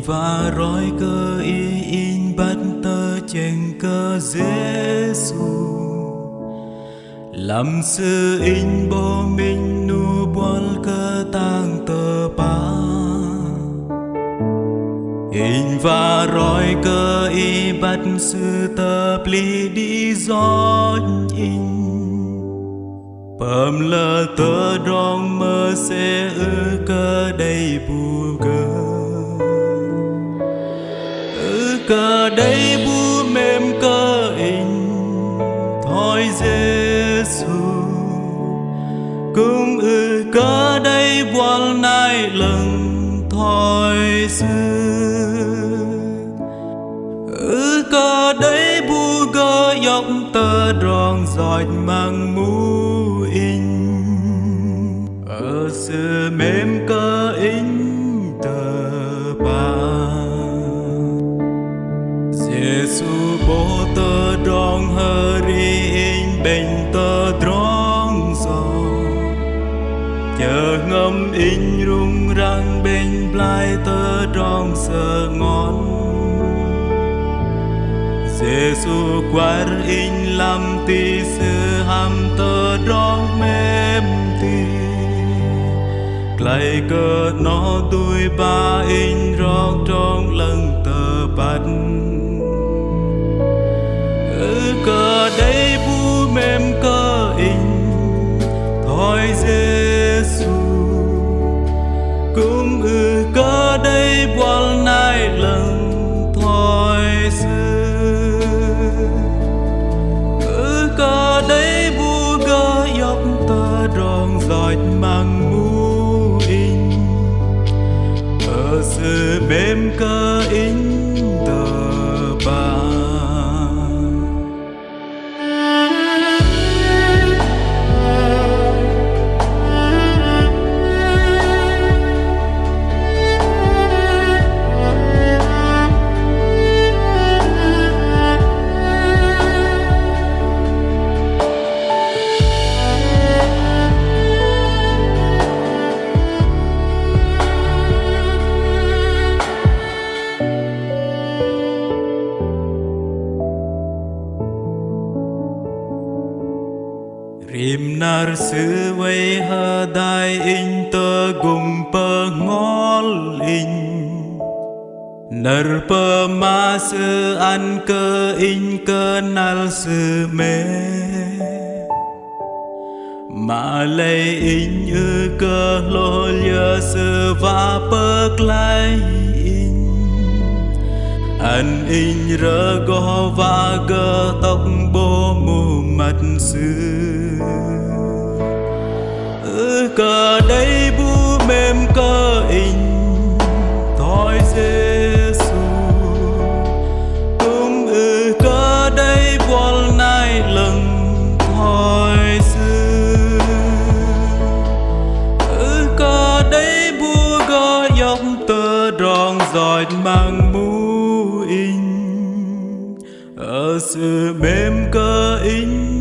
và roi cơ in bắt tơ chèn cơ Giêsu làm sư in bố mình nu bol cơ tang tơ pa in và roi cơ bắt sư tơ pli đi gió in bầm lơ tơ rong mơ sẽ cơ đầy bù cơ đây bu mềm cơ in thôi Giêsu cũng cơ đây buồn nay lần thôi xưa cơ đây bu gơ dọc tơ rong giọt mang mu in ở xưa mềm cơ in tơ ba Giêsu bố tơ drong hơ ri in bên tơ drong gió chờ ngâm in rung răng bên blai tơ drong sơ ngon Giêsu quar in làm ti sư ham tơ drong mềm ti clay cơ nó đuôi ba in rong trong lần tơ bắt cơ đây bu mềm cơ in thôi Giêsu cũng cơ đây buồn nay lần thôi xưa cơ đây bu gơ dọc tơ rong giọt mang mu in ở xưa mềm cơ in tơ ba Rim nar sư vây hơ đai in tơ gùng pơ ngol in nar pơ ma sư an cơ in cơ nal sư mê mà lây in cơ lô lơ sư va pơ clay in an in rơ go va gơ tóc bô mù mặt sư cơ đây bu mềm cơ in thôi Giêsu cũng cơ đây buồn nay lần thôi xưa cơ đây bu gơ dọc tơ rong giọt mang mu in ở sự mềm cơ in